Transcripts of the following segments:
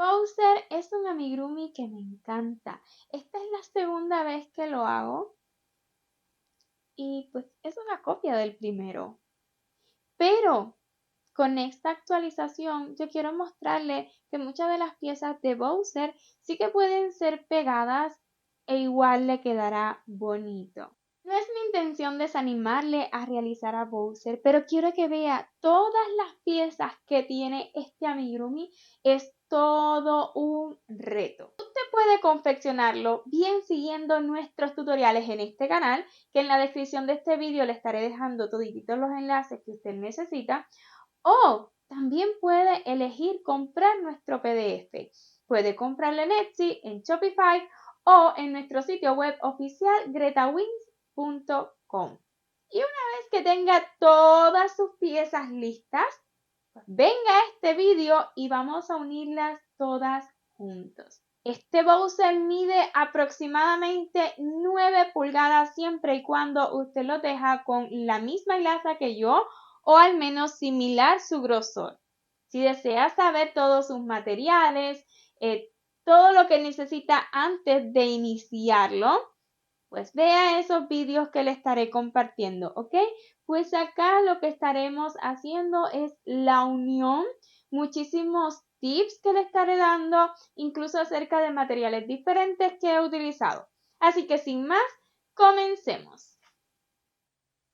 Bowser es un amigurumi que me encanta. Esta es la segunda vez que lo hago y pues es una copia del primero. Pero con esta actualización yo quiero mostrarle que muchas de las piezas de Bowser sí que pueden ser pegadas e igual le quedará bonito. No es mi intención desanimarle a realizar a Bowser, pero quiero que vea todas las piezas que tiene este amigurumi. Es todo un reto. Usted puede confeccionarlo bien siguiendo nuestros tutoriales en este canal, que en la descripción de este vídeo le estaré dejando todititos los enlaces que usted necesita. O también puede elegir comprar nuestro PDF. Puede comprarlo en Etsy, en Shopify o en nuestro sitio web oficial gretawins.com. Y una vez que tenga todas sus piezas listas, pues venga a este vídeo y vamos a unirlas todas juntos. Este Bowser mide aproximadamente 9 pulgadas siempre y cuando usted lo deja con la misma hilaza que yo o al menos similar su grosor. Si desea saber todos sus materiales, todo lo que necesita antes de iniciarlo, pues vea esos vídeos que le estaré compartiendo, ¿ok? Pues acá lo que estaremos haciendo es la unión, muchísimos tips que le estaré dando, incluso acerca de materiales diferentes que he utilizado. Así que sin más, comencemos.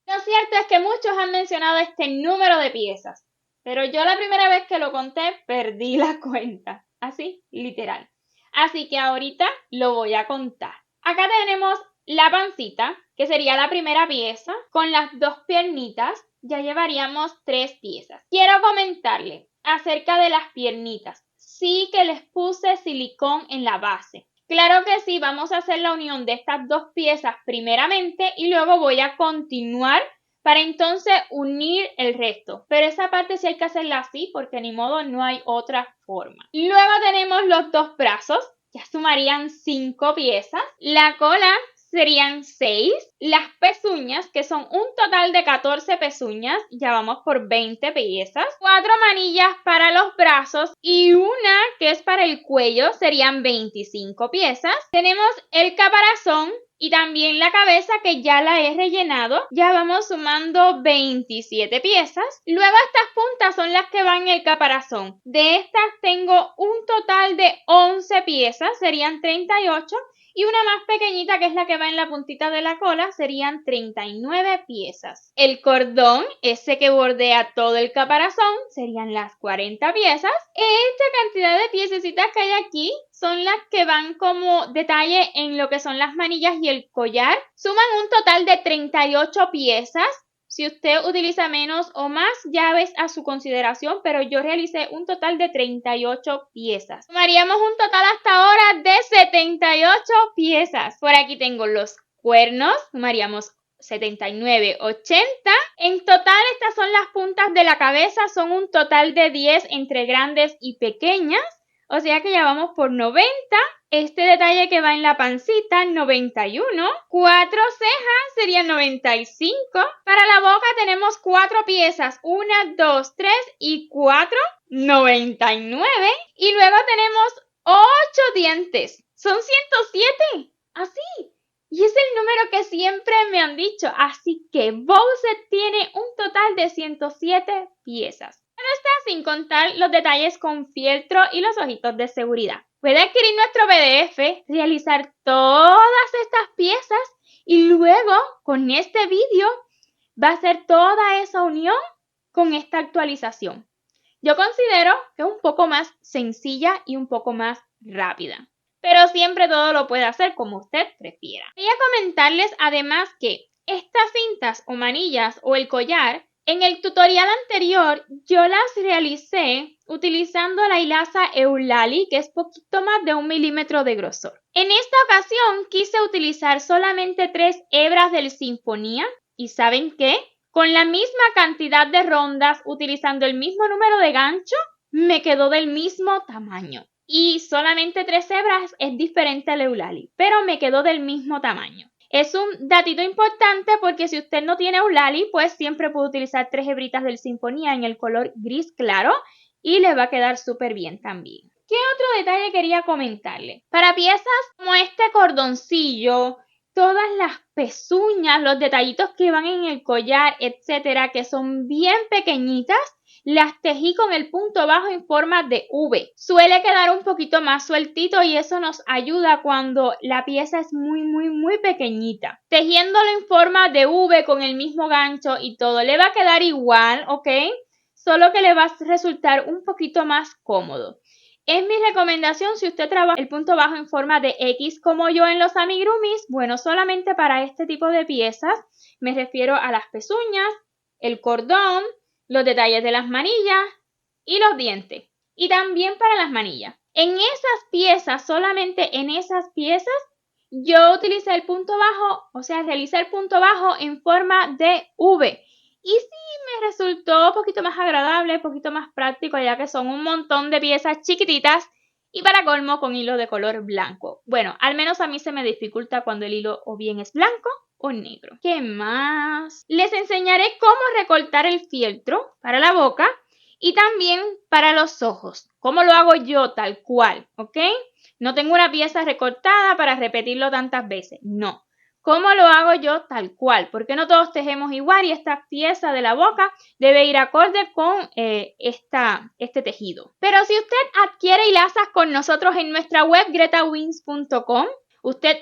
Lo cierto es que muchos han mencionado este número de piezas, pero yo la primera vez que lo conté perdí la cuenta, así, literal. Así que ahorita lo voy a contar. Acá tenemos la pancita, que sería la primera pieza, con las dos piernitas, ya llevaríamos 3 piezas. Quiero comentarle acerca de las piernitas. Sí que les puse silicón en la base. Claro que sí, vamos a hacer la unión de estas dos piezas primeramente y luego voy a continuar para entonces unir el resto. Pero esa parte sí hay que hacerla así porque ni modo no hay otra forma. Luego tenemos los dos brazos, ya sumarían 5 piezas. La cola serían 6, las pezuñas, que son un total de 14 pezuñas, ya vamos por 20 piezas, 4 manillas para los brazos y una que es para el cuello, serían 25 piezas. Tenemos el caparazón y también la cabeza que ya la he rellenado, ya vamos sumando 27 piezas. Luego estas puntas son las que van en el caparazón. De estas tengo un total de 11 piezas, serían 38. Y una más pequeñita que es la que va en la puntita de la cola serían 39 piezas. El cordón, ese que bordea todo el caparazón, serían las 40 piezas. Esta cantidad de piececitas que hay aquí son las que van como detalle en lo que son las manillas y el collar. Suman un total de 38 piezas. Si usted utiliza menos o más, ya es a su consideración, pero yo realicé un total de 38 piezas. Sumaríamos un total hasta ahora de 78 piezas. Por aquí tengo los cuernos, sumaríamos 79, 80. En total estas son las puntas de la cabeza, son un total de 10 entre grandes y pequeñas. O sea que ya vamos por 90. Este detalle que va en la pancita, 91. 4 cejas serían 95. Para la boca tenemos 4 piezas. 1, 2, 3 y 4. 99. Y luego tenemos 8 dientes. Son 107. Así. Y es el número que siempre me han dicho. Así que Bowser tiene un total de 107 piezas. Pero está sin contar los detalles con fieltro y los ojitos de seguridad. Puede adquirir nuestro PDF, realizar todas estas piezas y luego con este vídeo va a hacer toda esa unión con esta actualización. Yo considero que es un poco más sencilla y un poco más rápida. Pero siempre todo lo puede hacer como usted prefiera. Quería comentarles además que estas cintas o manillas o el collar, en el tutorial anterior yo las realicé utilizando la hilaza Eulali, que es poquito más de 1 milímetro de grosor. En esta ocasión quise utilizar solamente 3 hebras del Sinfonía y ¿saben qué? Con la misma cantidad de rondas, utilizando el mismo número de gancho, me quedó del mismo tamaño. Y solamente 3 hebras es diferente al Eulali, pero me quedó del mismo tamaño. Es un datito importante porque si usted no tiene Eulali, pues siempre puede utilizar 3 hebritas del Sinfonía en el color gris claro y le va a quedar súper bien también. ¿Qué otro detalle quería comentarle? Para piezas como este cordoncillo, todas las pezuñas, los detallitos que van en el collar, etcétera, que son bien pequeñitas, las tejí con el punto bajo en forma de V. Suele quedar un poquito más sueltito y eso nos ayuda cuando la pieza es muy pequeñita. Tejiéndolo en forma de V con el mismo gancho y todo, le va a quedar igual, ¿ok? Solo que le va a resultar un poquito más cómodo. Es mi recomendación si usted trabaja el punto bajo en forma de X como yo en los amigurumis, bueno, solamente para este tipo de piezas me refiero a las pezuñas, el cordón, los detalles de las manillas y los dientes. Y también para las manillas. En esas piezas, solamente en esas piezas, yo utilicé el punto bajo, o sea, realicé el punto bajo en forma de V. Y sí, me resultó un poquito más agradable, un poquito más práctico, ya que son un montón de piezas chiquititas y para colmo con hilo de color blanco. Bueno, al menos a mí se me dificulta cuando el hilo o bien es blanco o negro. ¿Qué más? Les enseñaré cómo recortar el fieltro para la boca y también para los ojos. ¿Cómo lo hago yo tal cual? ¿Ok? No tengo una pieza recortada para repetirlo tantas veces. No. ¿Cómo lo hago yo tal cual? Porque no todos tejemos igual y esta pieza de la boca debe ir acorde con este tejido. Pero si usted adquiere hilazas con nosotros en nuestra web gretawins.com, usted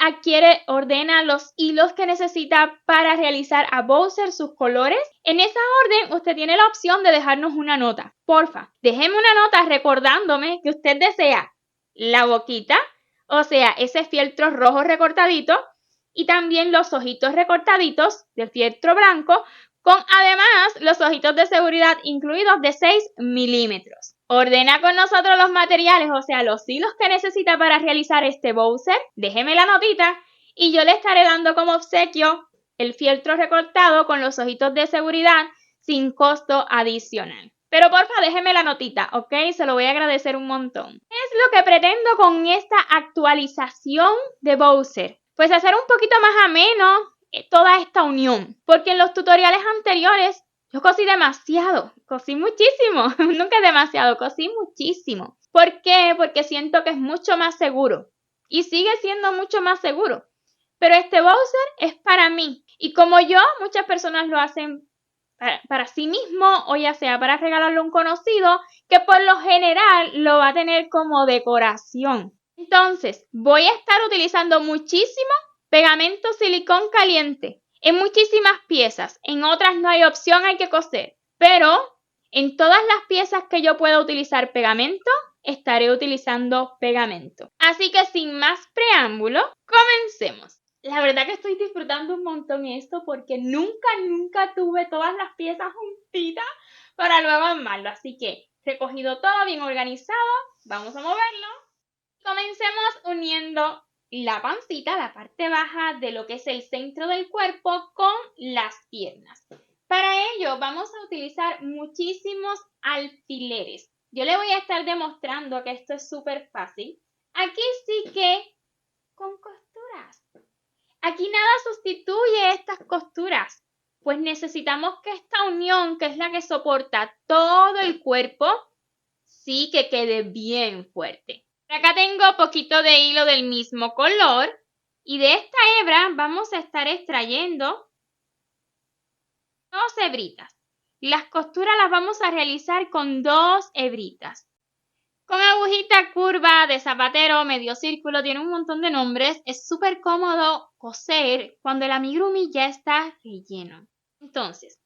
ordena los hilos que necesita para realizar a Bowser sus colores. En esa orden, usted tiene la opción de dejarnos una nota. Porfa, déjeme una nota recordándome que usted desea la boquita, o sea, ese fieltro rojo recortadito, y también los ojitos recortaditos de fieltro blanco, con además los ojitos de seguridad incluidos de 6 milímetros. Ordena con nosotros los materiales, o sea, los hilos que necesita para realizar este Bowser. Déjeme la notita y yo le estaré dando como obsequio el fieltro recortado con los ojitos de seguridad sin costo adicional. Pero porfa, déjeme la notita, ¿ok? Se lo voy a agradecer un montón. ¿Qué es lo que pretendo con esta actualización de Bowser? Pues hacer un poquito más ameno toda esta unión. Porque en los tutoriales anteriores yo cosí demasiado, cosí muchísimo. Nunca demasiado, cosí muchísimo. ¿Por qué? Porque siento que es mucho más seguro. Y sigue siendo mucho más seguro. Pero este Bowser es para mí. Y como yo, muchas personas lo hacen para sí mismo o ya sea para regalarle a un conocido que por lo general lo va a tener como decoración. Entonces, voy a estar utilizando muchísimo pegamento silicón caliente en muchísimas piezas. En otras no hay opción, hay que coser. Pero en todas las piezas que yo pueda utilizar pegamento, estaré utilizando pegamento. Así que sin más preámbulo, comencemos. La verdad que estoy disfrutando un montón esto porque nunca tuve todas las piezas juntitas para luego armarlo. Así que recogido todo bien organizado, vamos a moverlo. Comencemos uniendo la pancita, la parte baja de lo que es el centro del cuerpo con las piernas. Para ello vamos a utilizar muchísimos alfileres. Yo le voy a estar demostrando que esto es súper fácil. Aquí sí que con costuras. Aquí nada sustituye estas costuras, pues necesitamos que esta unión, que es la que soporta todo el cuerpo, sí que quede bien fuerte. Acá tengo poquito de hilo del mismo color y de esta hebra vamos a estar extrayendo 2 hebritas. Las costuras las vamos a realizar con 2 hebritas. Con agujita curva de zapatero, medio círculo, tiene un montón de nombres. Es súper cómodo coser cuando el amigurumi ya está relleno. Entonces,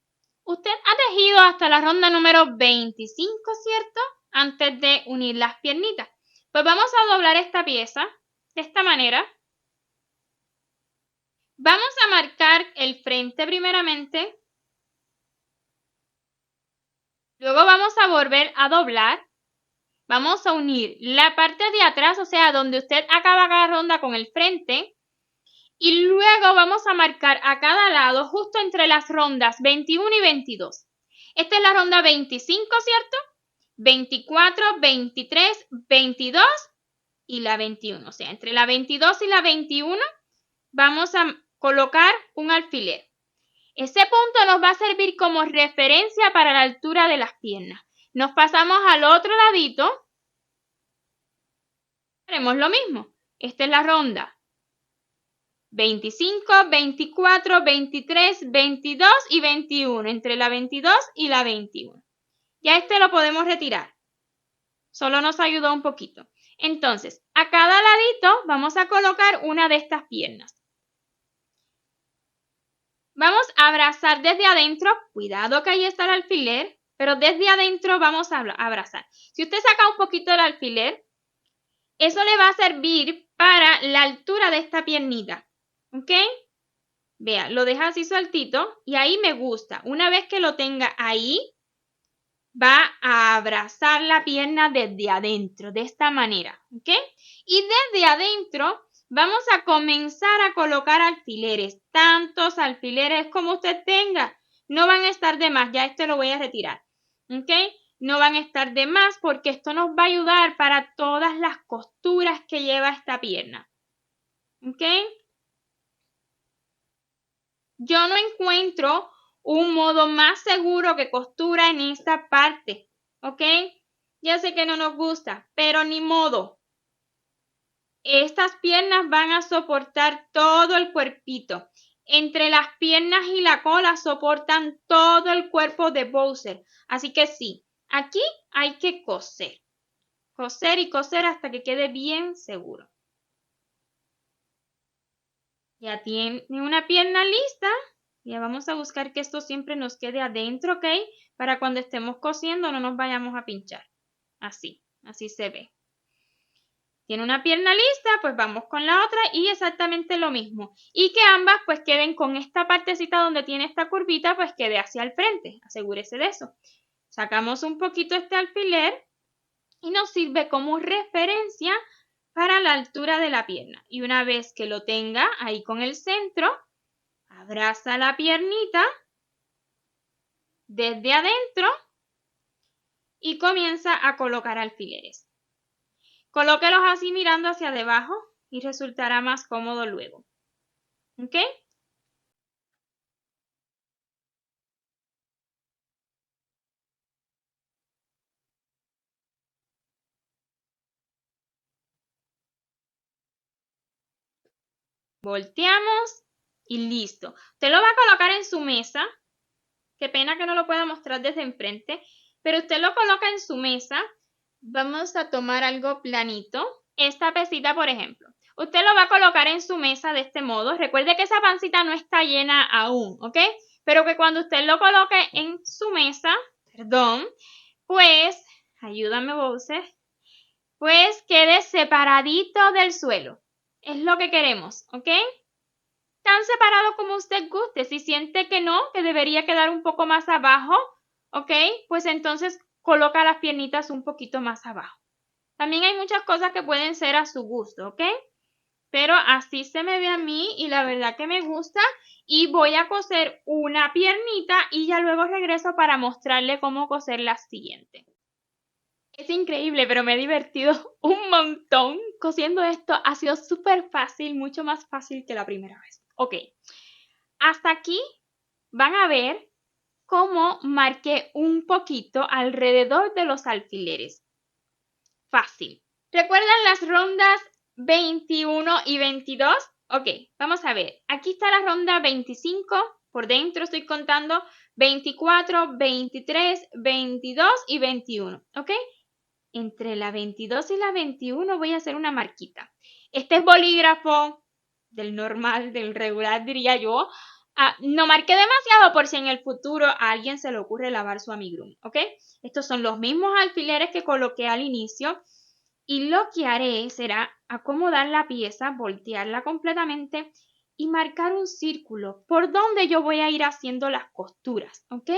usted ha tejido hasta la ronda número 25, ¿cierto? Antes de unir las piernitas. Pues vamos a doblar esta pieza de esta manera. Vamos a marcar el frente primeramente. Luego vamos a volver a doblar. Vamos a unir la parte de atrás, o sea, donde usted acaba cada ronda con el frente. Y luego vamos a marcar a cada lado, justo entre las rondas 21 y 22. Esta es la ronda 25, ¿cierto? 24, 23, 22 y la 21. O sea, entre la 22 y la 21 vamos a colocar un alfiler. Ese punto nos va a servir como referencia para la altura de las piernas. Nos pasamos al otro ladito Haremos lo mismo. Esta es la ronda 25, 24, 23, 22 y 21. Entre la 22 y la 21. Ya este lo podemos retirar. Solo nos ayudó un poquito. Entonces, a cada ladito vamos a colocar una de estas piernas. Vamos a abrazar desde adentro. Cuidado que ahí está el alfiler. Pero desde adentro vamos a abrazar. Si usted saca un poquito el alfiler, eso le va a servir para la altura de esta piernita. ¿Ok? Vea, lo deja así sueltito y ahí me gusta. Una vez que lo tenga ahí, va a abrazar la pierna desde adentro, de esta manera. ¿Ok? Y desde adentro vamos a comenzar a colocar alfileres. Tantos alfileres como usted tenga. No van a estar de más. Ya este lo voy a retirar. ¿Ok? No van a estar de más porque esto nos va a ayudar para todas las costuras que lleva esta pierna. ¿Ok? Yo no encuentro un modo más seguro que costura en esta parte. ¿Ok? Ya sé que no nos gusta, pero ni modo. Estas piernas van a soportar todo el cuerpito. Entre las piernas y la cola soportan todo el cuerpo de Bowser. Así que sí, aquí hay que coser. Coser y coser hasta que quede bien seguro. Ya tiene una pierna lista. Ya vamos a buscar que esto siempre nos quede adentro, ¿ok? Para cuando estemos cosiendo no nos vayamos a pinchar. Así se ve. Tiene una pierna lista, pues vamos con la otra y exactamente lo mismo. Y que ambas pues queden con esta partecita donde tiene esta curvita, pues quede hacia el frente. Asegúrese de eso. Sacamos un poquito este alfiler y nos sirve como referencia para la altura de la pierna. Y una vez que lo tenga ahí con el centro, abraza la piernita desde adentro y comienza a colocar alfileres. Colóquelos así mirando hacia debajo y resultará más cómodo luego. ¿Ok? Volteamos y listo. Usted lo va a colocar en su mesa. Qué pena que no lo pueda mostrar desde enfrente, pero usted lo coloca en su mesa. Vamos a tomar algo planito. Esta pesita, por ejemplo. Usted lo va a colocar en su mesa de este modo. Recuerde que esa pancita no está llena aún, ¿ok? Pero que cuando usted lo coloque en su mesa, pues, ayúdame Bowser, pues quede separadito del suelo. Es lo que queremos, ¿ok? Tan separado como usted guste. Si siente que no, que debería quedar un poco más abajo, ¿ok? Pues entonces coloca las piernitas un poquito más abajo. También hay muchas cosas que pueden ser a su gusto, ¿ok? Pero así se me ve a mí y la verdad que me gusta. Y voy a coser una piernita y ya luego regreso para mostrarle cómo coser la siguiente. Es increíble, pero me he divertido un montón cosiendo esto. Ha sido súper fácil, mucho más fácil que la primera vez. Ok, hasta aquí van a ver cómo marqué un poquito alrededor de los alfileres. Fácil. ¿Recuerdan las rondas 21 y 22? Ok, vamos a ver. Aquí está la ronda 25. Por dentro estoy contando 24, 23, 22 y 21. ¿Ok? Entre la 22 y la 21 voy a hacer una marquita. Este es bolígrafo del normal, del regular, diría yo. No marqué demasiado por si en el futuro a alguien se le ocurre lavar su amigurumi, ¿ok? Estos son los mismos alfileres que coloqué al inicio y lo que haré será acomodar la pieza, voltearla completamente y marcar un círculo por donde yo voy a ir haciendo las costuras, ¿ok?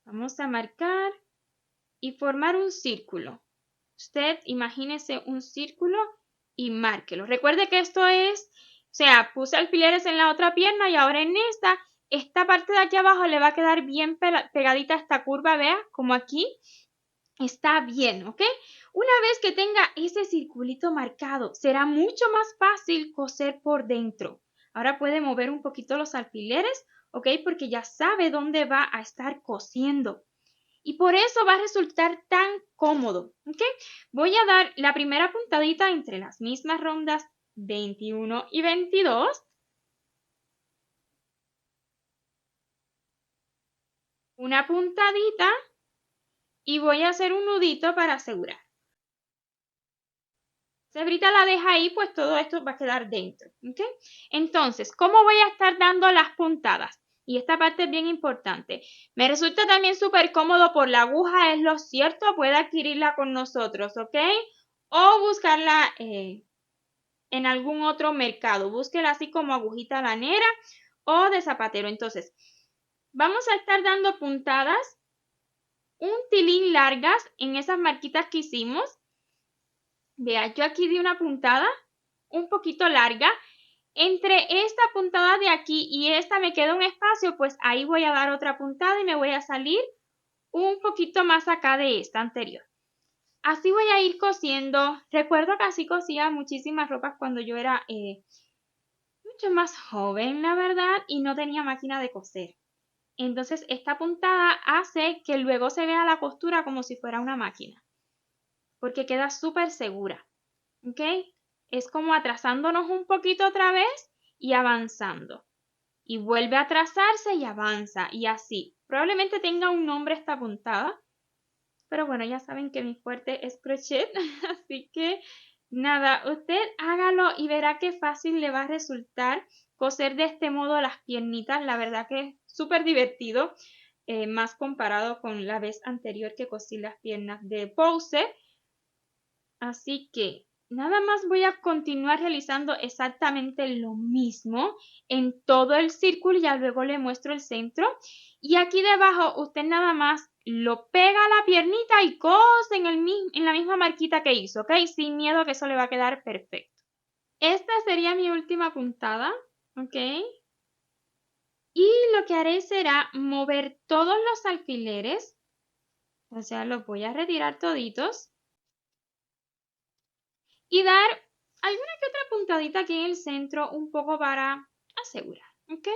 Vamos a marcar y formar un círculo. Usted imagínese un círculo y márquelo. Recuerde que esto es, o sea, puse alfileres en la otra pierna y ahora en esta parte de aquí abajo le va a quedar bien pegadita esta curva, vea, como aquí. Está bien, ¿ok? Una vez que tenga ese circulito marcado, será mucho más fácil coser por dentro. Ahora puede mover un poquito los alfileres, ¿ok? Porque ya sabe dónde va a estar cosiendo. Y por eso va a resultar tan cómodo, ¿ok? Voy a dar la primera puntadita entre las mismas rondas 21 y 22. Una puntadita y voy a hacer un nudito para asegurar. Si ahorita la deja ahí, pues todo esto va a quedar dentro, ¿ok? Entonces, ¿cómo voy a estar dando las puntadas? Y esta parte es bien importante. Me resulta también súper cómodo por la aguja, es lo cierto, puede adquirirla con nosotros, ¿ok? O buscarla en algún otro mercado. Búsquela así como agujita lanera o de zapatero. Entonces, vamos a estar dando puntadas un tilín largas en esas marquitas que hicimos. Vea, yo aquí di una puntada un poquito larga. Entre esta puntada de aquí y esta me queda un espacio, pues ahí voy a dar otra puntada y me voy a salir un poquito más acá de esta anterior. Así voy a ir cosiendo. Recuerdo que así cosía muchísimas ropas cuando yo era mucho más joven, la verdad, y no tenía máquina de coser. Entonces esta puntada hace que luego se vea la costura como si fuera una máquina, porque queda súper segura, ¿ok? Es como atrasándonos un poquito otra vez y avanzando. Y vuelve a trazarse y avanza, y así. Probablemente tenga un nombre esta puntada, pero bueno, ya saben que mi fuerte es crochet, así que nada, usted hágalo y verá qué fácil le va a resultar coser de este modo las piernitas. La verdad que es súper divertido, más comparado con la vez anterior que cosí las piernas de pose. Así que nada más voy a continuar realizando exactamente lo mismo en todo el círculo y ya luego le muestro el centro. Y aquí debajo usted nada más lo pega a la piernita y cose en la misma marquita que hizo, ¿ok? Sin miedo que eso le va a quedar perfecto. Esta sería mi última puntada, ¿ok? Y lo que haré será mover todos los alfileres, o sea, los voy a retirar toditos y dar alguna que otra puntadita aquí en el centro un poco para asegurar, ¿ok?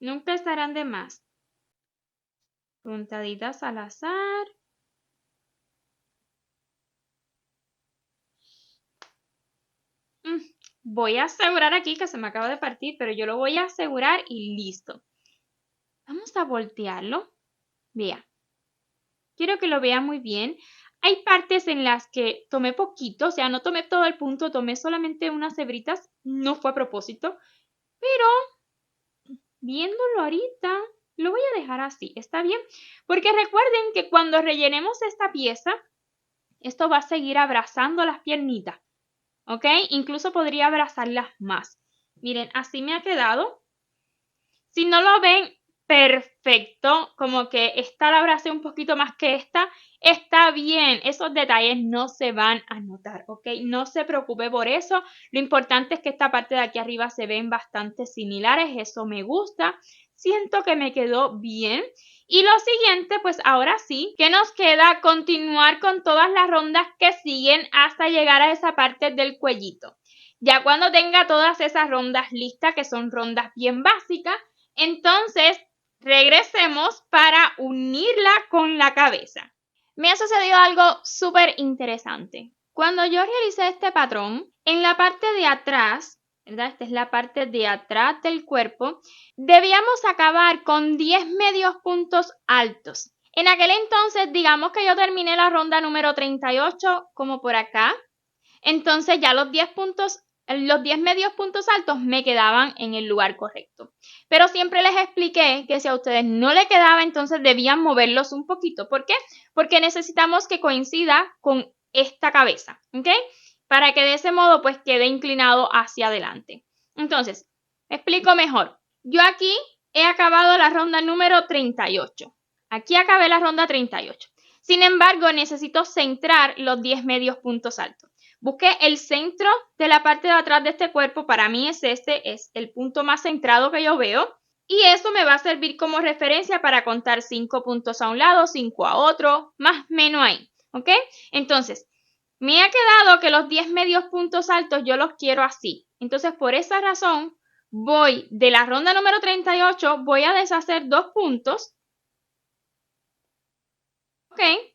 Nunca estarán de más. Puntaditas al azar. Voy a asegurar aquí que se me acaba de partir, pero yo lo voy a asegurar y listo. Vamos a voltearlo. Vea. Quiero que lo vea muy bien. Hay partes en las que tomé poquito, o sea, no tomé todo el punto, tomé solamente unas hebritas. No fue a propósito, pero viéndolo ahorita, lo voy a dejar así, ¿está bien? Porque recuerden que cuando rellenemos esta pieza, esto va a seguir abrazando las piernitas, ¿ok? Incluso podría abrazarlas más. Miren, así me ha quedado. Si no lo ven perfecto, como que esta la abracé un poquito más que esta, está bien. Esos detalles no se van a notar, ¿ok? No se preocupe por eso. Lo importante es que esta parte de aquí arriba se ven bastante similares. Eso me gusta. Siento que me quedó bien. Y lo siguiente, pues ahora sí, que nos queda continuar con todas las rondas que siguen hasta llegar a esa parte del cuellito. Ya cuando tenga todas esas rondas listas, que son rondas bien básicas, entonces regresemos para unirla con la cabeza. Me ha sucedido algo súper interesante. Cuando yo realicé este patrón, en la parte de atrás, ¿verdad? Esta es la parte de atrás del cuerpo, debíamos acabar con 10 medios puntos altos. En aquel entonces, digamos que yo terminé la ronda número 38 como por acá. Entonces ya los 10 medios puntos altos me quedaban en el lugar correcto. Pero siempre les expliqué que si a ustedes no le quedaba, entonces debían moverlos un poquito. ¿Por qué? Porque necesitamos que coincida con esta cabeza, ¿ok? Para que de ese modo pues quede inclinado hacia adelante. Entonces, explico mejor. Yo aquí he acabado la ronda número 38. Aquí acabé la ronda 38. Sin embargo, necesito centrar los 10 medios puntos altos. Busqué el centro de la parte de atrás de este cuerpo, para mí es el punto más centrado que yo veo. Y eso me va a servir como referencia para contar 5 puntos a un lado, 5 a otro, más o menos ahí, ¿ok? Entonces, me ha quedado que los 10 medios puntos altos yo los quiero así. Entonces, por esa razón, voy de la ronda número 38, voy a deshacer 2 puntos ¿ok?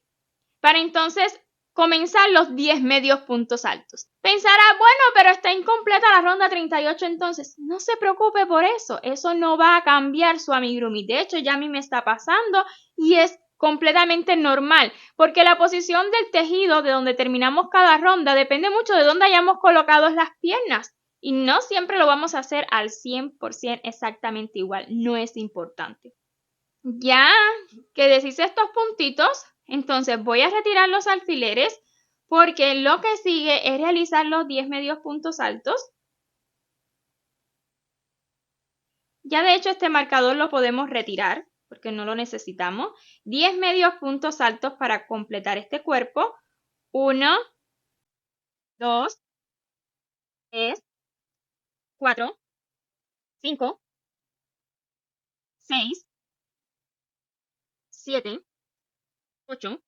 Para entonces comenzar los 10 medios puntos altos. Pensará, bueno, pero está incompleta la ronda 38 entonces. No se preocupe por eso. Eso no va a cambiar su amigurumi. De hecho, ya a mí me está pasando y es completamente normal, porque la posición del tejido de donde terminamos cada ronda depende mucho de dónde hayamos colocado las piernas. Y no siempre lo vamos a hacer al 100% exactamente igual. No es importante. Ya que deshice estos puntitos, entonces voy a retirar los alfileres porque lo que sigue es realizar los 10 medios puntos altos. Ya de hecho este marcador lo podemos retirar porque no lo necesitamos. 10 medios puntos altos para completar este cuerpo. 1, 2, 3, 4, 5, 6, 7, 8,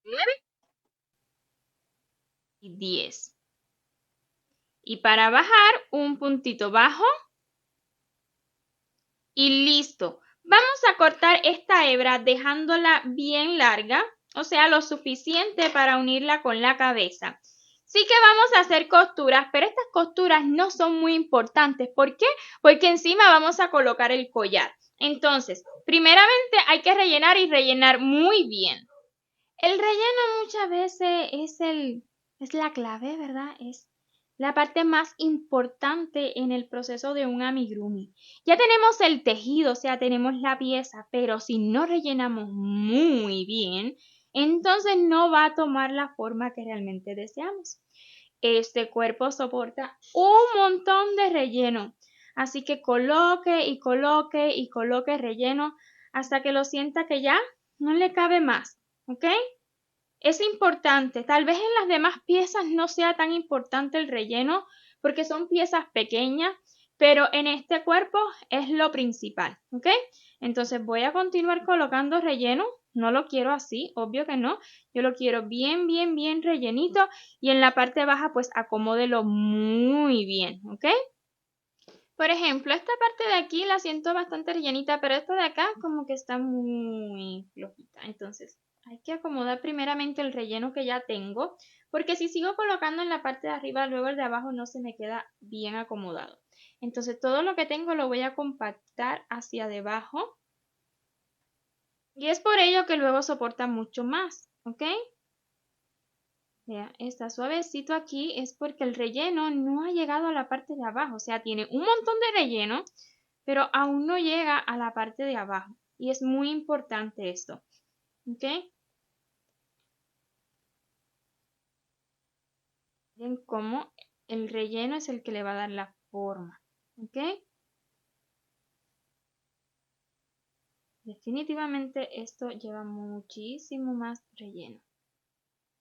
9 y 10. Y para bajar, un puntito bajo y listo. Vamos a cortar esta hebra dejándola bien larga, o sea, lo suficiente para unirla con la cabeza. Sí que vamos a hacer costuras, pero estas costuras no son muy importantes. ¿Por qué? Porque encima vamos a colocar el collar. Entonces, primeramente hay que rellenar y rellenar muy bien. El relleno muchas veces es la clave, ¿verdad? Es la parte más importante en el proceso de un amigurumi. Ya tenemos el tejido, o sea, tenemos la pieza, pero si no rellenamos muy bien, entonces no va a tomar la forma que realmente deseamos. Este cuerpo soporta un montón de relleno, así que coloque y coloque y coloque relleno hasta que lo sienta que ya no le cabe más, ¿ok? Es importante, tal vez en las demás piezas no sea tan importante el relleno porque son piezas pequeñas, pero en este cuerpo es lo principal, ¿ok? Entonces voy a continuar colocando relleno, no lo quiero así, obvio que no, yo lo quiero bien, bien, bien rellenito y en la parte baja pues acomódelo muy bien, ¿ok? Por ejemplo, esta parte de aquí la siento bastante rellenita, pero esta de acá como que está muy flojita. Entonces, hay que acomodar primeramente el relleno que ya tengo, porque si sigo colocando en la parte de arriba, luego el de abajo no se me queda bien acomodado. Entonces, todo lo que tengo lo voy a compactar hacia debajo. Y es por ello que luego soporta mucho más, ¿ok? Vea, está suavecito aquí, es porque el relleno no ha llegado a la parte de abajo, o sea, tiene un montón de relleno, pero aún no llega a la parte de abajo. Y es muy importante esto, ¿ok? Miren cómo el relleno es el que le va a dar la forma, ¿ok? Definitivamente esto lleva muchísimo más relleno.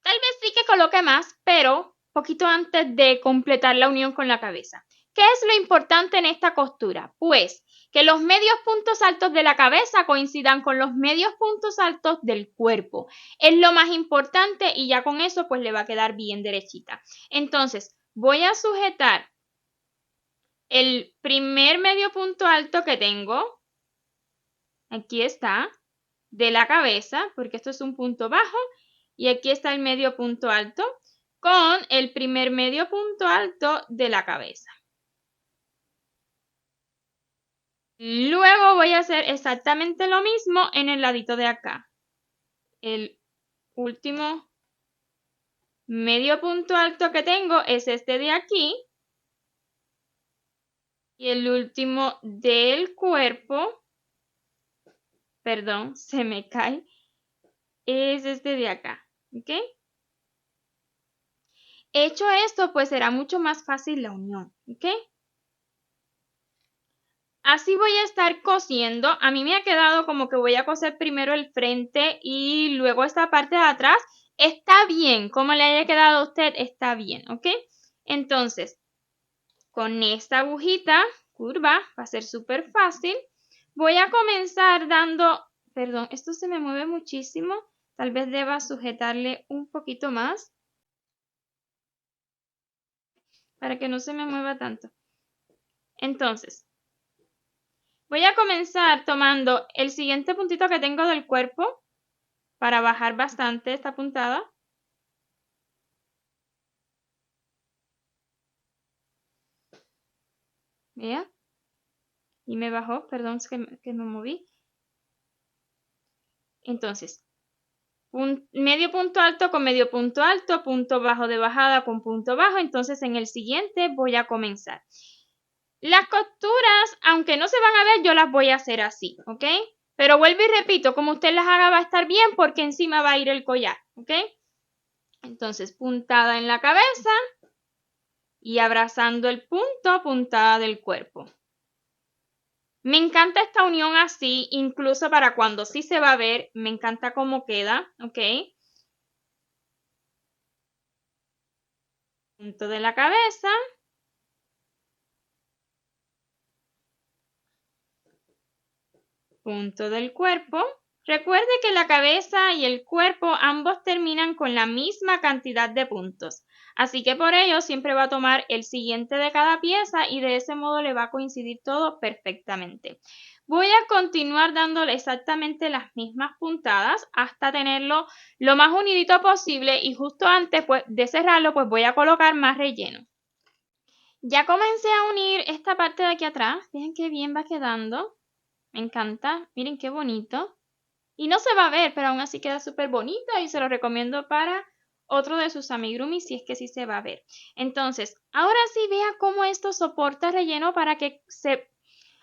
Tal vez sí que coloque más, pero poquito antes de completar la unión con la cabeza. ¿Qué es lo importante en esta costura? Pues que los medios puntos altos de la cabeza coincidan con los medios puntos altos del cuerpo. Es lo más importante y ya con eso pues le va a quedar bien derechita. Entonces voy a sujetar el primer medio punto alto que tengo. Aquí está, de la cabeza, porque esto es un punto bajo. Y aquí está el medio punto alto con el primer medio punto alto de la cabeza. Luego voy a hacer exactamente lo mismo en el ladito de acá. El último medio punto alto que tengo es este de aquí. Y el último del cuerpo, perdón, se me cae, es este de acá. ¿Ok? Hecho esto, pues será mucho más fácil la unión. ¿Ok? Así voy a estar cosiendo. A mí me ha quedado como que voy a coser primero el frente y luego esta parte de atrás. Está bien, como le haya quedado a usted, está bien, ¿ok? Entonces, con esta agujita curva, va a ser súper fácil. Voy a comenzar dando, perdón, esto se me mueve muchísimo. Tal vez deba sujetarle un poquito más para que no se me mueva tanto. Entonces, Voy a comenzar tomando el siguiente puntito que tengo del cuerpo para bajar bastante esta puntada. ¿Vea? Y me bajó, perdón, es que me moví. Entonces, medio punto alto con medio punto alto, punto bajo de bajada con punto bajo. Entonces, en el siguiente voy a comenzar. Las costuras, aunque no se van a ver, yo las voy a hacer así, ¿ok? Pero vuelvo y repito, como usted las haga va a estar bien porque encima va a ir el collar, ¿ok? Entonces, puntada en la cabeza y abrazando el punto, puntada del cuerpo. Me encanta esta unión así, incluso para cuando sí se va a ver, me encanta cómo queda, ¿ok? Punto de la cabeza. Punto del cuerpo. Recuerde que la cabeza y el cuerpo ambos terminan con la misma cantidad de puntos. Así que por ello siempre va a tomar el siguiente de cada pieza y de ese modo le va a coincidir todo perfectamente. Voy a continuar dándole exactamente las mismas puntadas hasta tenerlo lo más unidito posible y justo antes de cerrarlo pues voy a colocar más relleno. Ya comencé a unir esta parte de aquí atrás. Miren qué bien va quedando. Me encanta. Miren qué bonito. Y no se va a ver, pero aún así queda súper bonito y se lo recomiendo para otro de sus amigurumis si es que sí se va a ver. Entonces, ahora sí vea cómo esto soporta relleno para que se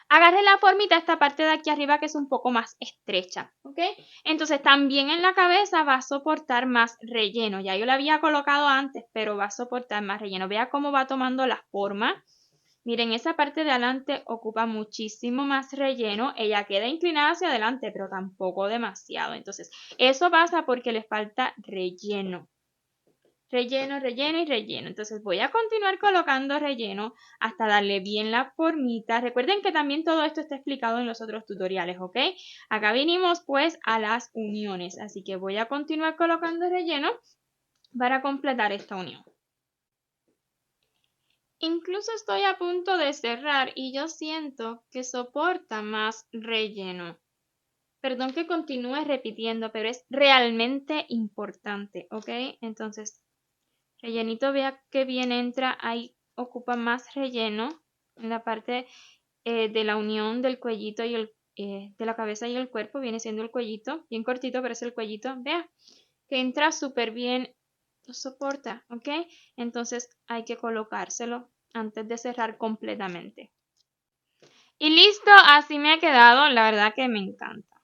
agarre la formita esta parte de aquí arriba que es un poco más estrecha, ¿ok? Entonces también en la cabeza va a soportar más relleno. Ya yo la había colocado antes, pero va a soportar más relleno. Vea cómo va tomando la forma. Miren, esa parte de adelante ocupa muchísimo más relleno. Ella queda inclinada hacia adelante, pero tampoco demasiado. Entonces, eso pasa porque le falta relleno. Relleno, relleno y relleno. Entonces voy a continuar colocando relleno hasta darle bien la formita. Recuerden que también todo esto está explicado en los otros tutoriales, ¿ok? Acá vinimos pues a las uniones. Así que voy a continuar colocando relleno para completar esta unión. Incluso estoy a punto de cerrar y yo siento que soporta más relleno. Perdón que continúe repitiendo, pero es realmente importante, ¿ok? Entonces, rellenito, vea que bien entra, ahí ocupa más relleno en la parte de la unión del cuellito y de la cabeza y el cuerpo, viene siendo el cuellito, bien cortito, pero es el cuellito, vea, que entra súper bien, lo soporta, ¿ok? Entonces hay que colocárselo antes de cerrar completamente. Y listo, así me ha quedado, la verdad que me encanta.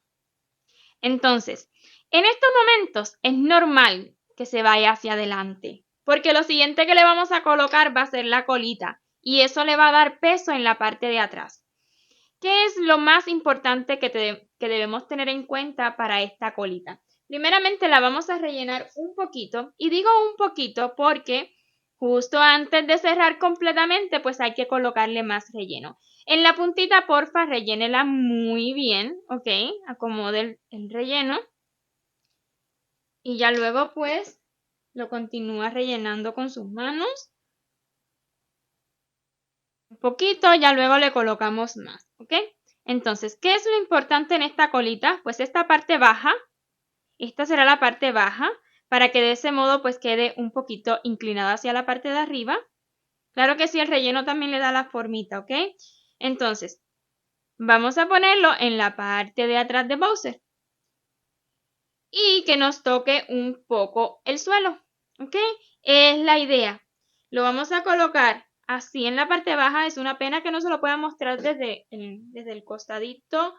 Entonces, en estos momentos es normal que se vaya hacia adelante, porque lo siguiente que le vamos a colocar va a ser la colita y eso le va a dar peso en la parte de atrás. ¿Qué es lo más importante que debemos tener en cuenta para esta colita? Primeramente la vamos a rellenar un poquito y digo un poquito porque justo antes de cerrar completamente pues hay que colocarle más relleno. En la puntita porfa rellénela muy bien, ¿ok? Acomode el relleno y ya luego pues lo continúa rellenando con sus manos. Un poquito, ya luego le colocamos más, ¿ok? Entonces, ¿qué es lo importante en esta colita? Pues esta parte baja, esta será la parte baja, para que de ese modo pues quede un poquito inclinada hacia la parte de arriba. Claro que sí, el relleno también le da la formita, ¿ok? Entonces, vamos a ponerlo en la parte de atrás de Bowser. Y que nos toque un poco el suelo, ¿ok? Es la idea. Lo vamos a colocar así en la parte baja. Es una pena que no se lo pueda mostrar desde el costadito,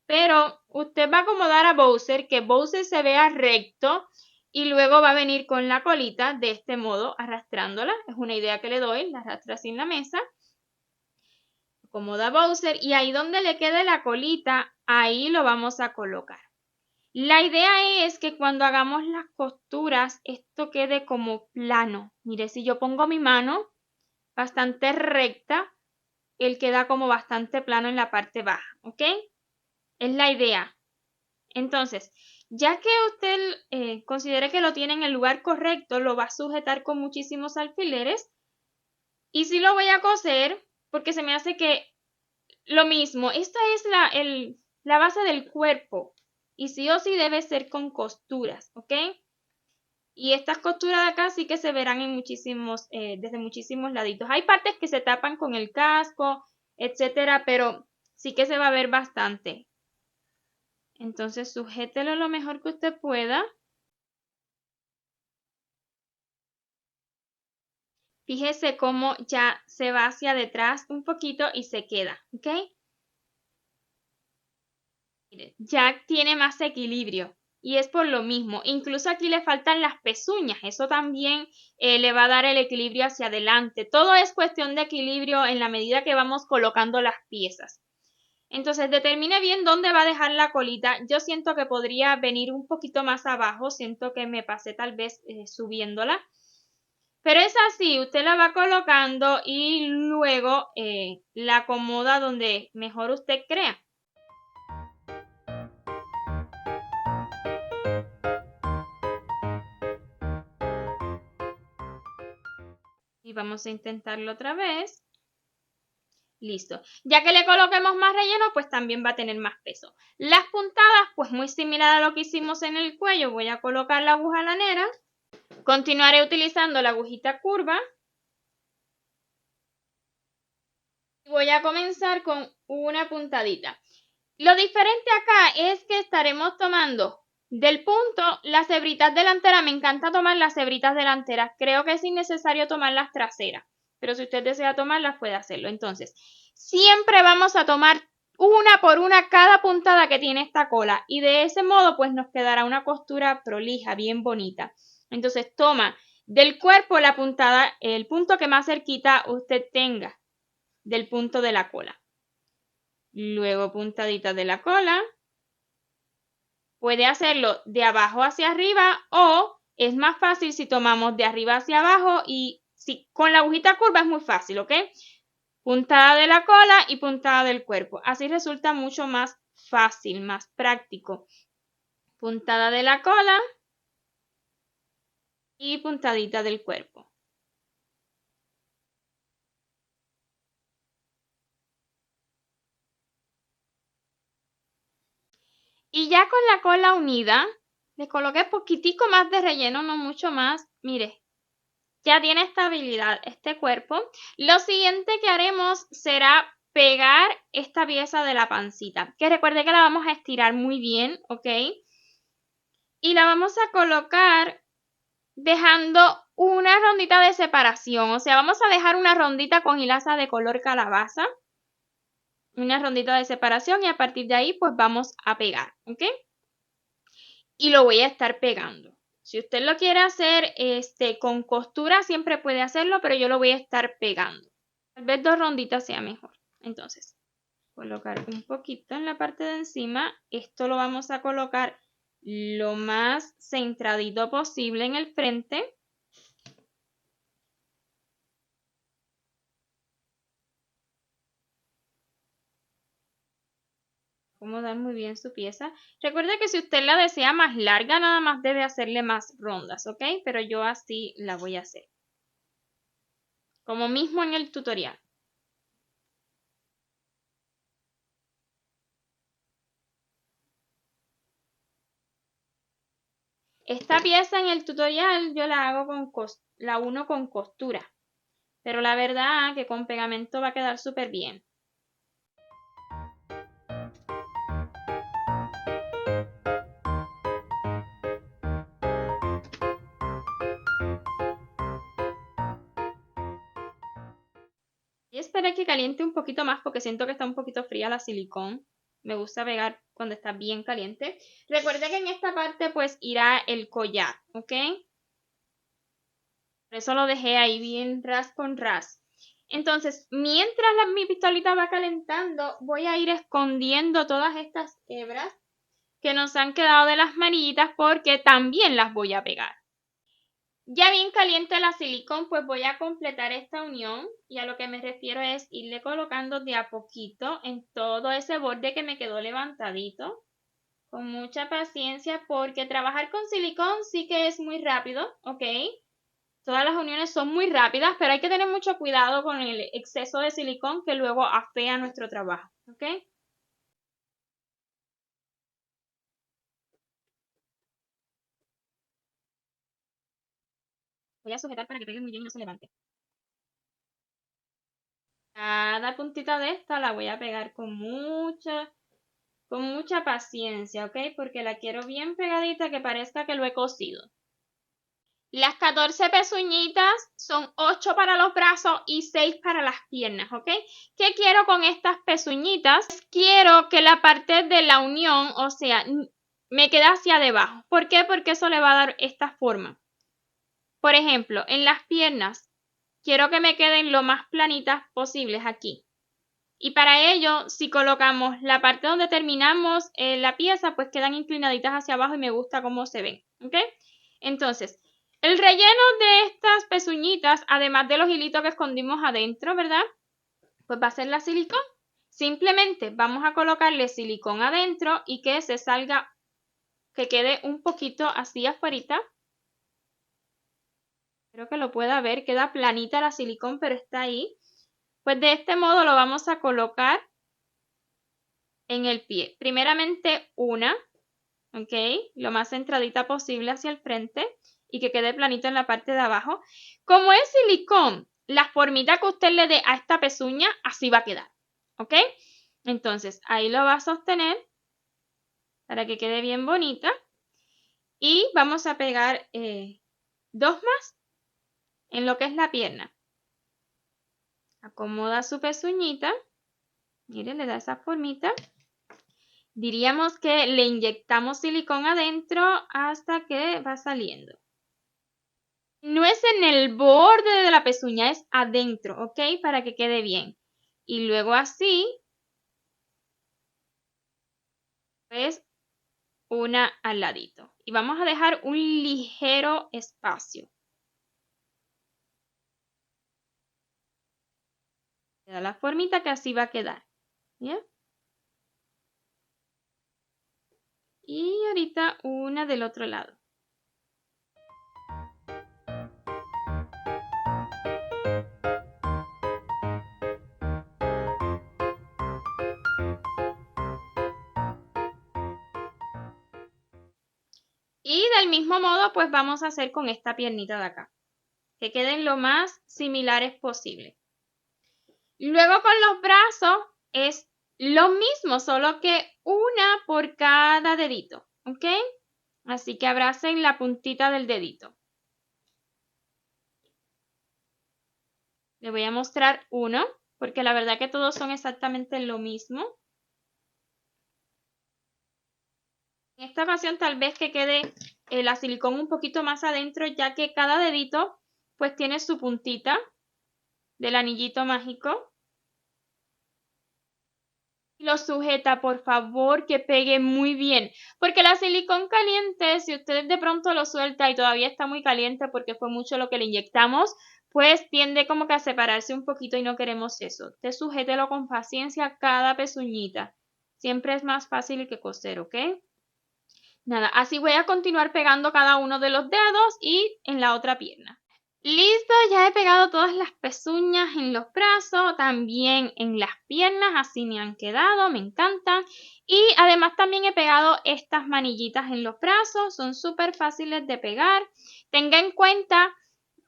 pero usted va a acomodar a Bowser, que Bowser se vea recto y luego va a venir con la colita de este modo, arrastrándola. Es una idea que le doy, la arrastra así en la mesa. Acomoda a Bowser y ahí donde le quede la colita, ahí lo vamos a colocar. La idea es que cuando hagamos las costuras, esto quede como plano. Mire, si yo pongo mi mano bastante recta, él queda como bastante plano en la parte baja, ¿ok? Es la idea. Entonces, ya que usted considere que lo tiene en el lugar correcto, lo va a sujetar con muchísimos alfileres. Y sí lo voy a coser porque se me hace que lo mismo, esta es la base del cuerpo y sí o sí debe ser con costuras, ¿ok? Y estas costuras de acá sí que se verán en desde muchísimos laditos. Hay partes que se tapan con el casco, etcétera, pero sí que se va a ver bastante. Entonces sujételo lo mejor que usted pueda. Fíjese cómo ya se va hacia detrás un poquito y se queda, ¿ok? Mire, ya tiene más equilibrio y es por lo mismo. Incluso aquí le faltan las pezuñas, eso también le va a dar el equilibrio hacia adelante. Todo es cuestión de equilibrio en la medida que vamos colocando las piezas. Entonces determine bien dónde va a dejar la colita. Yo siento que podría venir un poquito más abajo, siento que me pasé tal vez subiéndola. Pero es así, usted la va colocando y luego la acomoda donde mejor usted crea. Y vamos a intentarlo otra vez. Listo. Ya que le coloquemos más relleno, pues también va a tener más peso. Las puntadas, pues muy similar a lo que hicimos en el cuello. Voy a colocar la aguja lanera. Continuaré utilizando la agujita curva. Voy a comenzar con una puntadita. Lo diferente acá es que estaremos tomando del punto las hebritas delanteras. Me encanta tomar las hebritas delanteras. Creo que es innecesario tomar las traseras. Pero si usted desea tomarlas, puede hacerlo. Entonces, siempre vamos a tomar una por una cada puntada que tiene esta cola. Y de ese modo, pues nos quedará una costura prolija, bien bonita. Entonces, toma del cuerpo la puntada, el punto que más cerquita usted tenga del punto de la cola. Luego puntadita de la cola. Puede hacerlo de abajo hacia arriba o es más fácil si tomamos de arriba hacia abajo y si con la agujita curva es muy fácil, ¿ok? Puntada de la cola y puntada del cuerpo. Así resulta mucho más fácil, más práctico. Puntada de la cola y puntadita del cuerpo. Y ya con la cola unida, le coloqué poquitico más de relleno, no mucho más. Mire, ya tiene estabilidad este cuerpo. Lo siguiente que haremos será pegar esta pieza de la pancita, que recuerde que la vamos a estirar muy bien, ¿ok? Y la vamos a colocar dejando una rondita de separación, o sea, vamos a dejar una rondita con hilaza de color calabaza, una rondita de separación y a partir de ahí pues vamos a pegar, ¿ok? Y lo voy a estar pegando. Si usted lo quiere hacer con costura, siempre puede hacerlo, pero yo lo voy a estar pegando. Tal vez 2 ronditas sea mejor. Entonces, colocar un poquito en la parte de encima. Esto lo vamos a colocar lo más centradito posible en el frente. Acomodar muy bien su pieza. Recuerde que si usted la desea más larga, nada más debe hacerle más rondas, ¿ok? Pero yo así la voy a hacer. Como mismo en el tutorial. Esta pieza en el tutorial yo la hago la uno con costura. Pero la verdad que con pegamento va a quedar súper bien. Y esperé que caliente un poquito más porque siento que está un poquito fría la silicón. Me gusta pegar cuando está bien caliente. Recuerde que en esta parte pues irá el collar, ¿ok? Por eso lo dejé ahí bien ras con ras. Entonces, mientras mi pistolita va calentando, voy a ir escondiendo todas estas hebras que nos han quedado de las manillitas porque también las voy a pegar. Ya bien caliente la silicón, pues voy a completar esta unión y a lo que me refiero es irle colocando de a poquito en todo ese borde que me quedó levantadito. Con mucha paciencia porque trabajar con silicón sí que es muy rápido, ¿ok? Todas las uniones son muy rápidas, pero hay que tener mucho cuidado con el exceso de silicón que luego afea nuestro trabajo, ¿Ok? Voy a sujetar para que pegue muy bien y no se levante. Cada puntita de esta la voy a pegar con mucha paciencia, ¿ok? Porque la quiero bien pegadita, que parezca que lo he cosido. Las 14 pezuñitas son 8 para los brazos y 6 para las piernas, ¿ok? ¿Qué quiero con estas pezuñitas? Quiero que la parte de la unión, o sea, me quede hacia debajo. ¿Por qué? Porque eso le va a dar esta forma. Por ejemplo, en las piernas, quiero que me queden lo más planitas posibles aquí. Y para ello, si colocamos la parte donde terminamos la pieza, pues quedan inclinaditas hacia abajo y me gusta cómo se ven, ¿ok? Entonces, el relleno de estas pezuñitas, además de los hilitos que escondimos adentro, ¿verdad? Pues va a ser la silicón. Simplemente vamos a colocarle silicón adentro y que se salga, que quede un poquito así afuera. Espero que lo pueda ver, queda planita la silicón, pero está ahí. Pues de este modo lo vamos a colocar en el pie. Primeramente una, ¿ok? Lo más centradita posible hacia el frente y que quede planito en la parte de abajo. Como es silicón, la formita que usted le dé a esta pezuña, así va a quedar, ¿ok? Entonces, ahí lo va a sostener para que quede bien bonita. Y vamos a pegar dos más en lo que es la pierna. Acomoda su pezuñita. Mire, le da esa formita. Diríamos que le inyectamos silicón adentro hasta que va saliendo. No es en el borde de la pezuña, es adentro, ¿ok? Para que quede bien. Y luego así, pues una al ladito. Y vamos a dejar un ligero espacio. Da la formita que así va a quedar. ¿Bien? Y ahorita una del otro lado. Y del mismo modo, pues vamos a hacer con esta piernita de acá. Que queden lo más similares posible. Luego con los brazos es lo mismo, solo que una por cada dedito, ¿ok? Así que abracen la puntita del dedito. Le voy a mostrar uno, porque la verdad que todos son exactamente lo mismo. En esta ocasión tal vez que quede la silicón un poquito más adentro, ya que cada dedito pues tiene su puntita del anillito mágico. Lo sujeta, por favor, que pegue muy bien, porque la silicón caliente, si usted de pronto lo suelta y todavía está muy caliente porque fue mucho lo que le inyectamos, pues tiende como que a separarse un poquito y no queremos eso. Te sujételo con paciencia cada pezuñita. Siempre es más fácil que coser, ¿ok? Nada, así voy a continuar pegando cada uno de los dedos y en la otra pierna. Listo, ya he pegado todas las pezuñas en los brazos, también en las piernas, así me han quedado, me encantan. Y además también he pegado estas manillitas en los brazos, son súper fáciles de pegar. Tenga en cuenta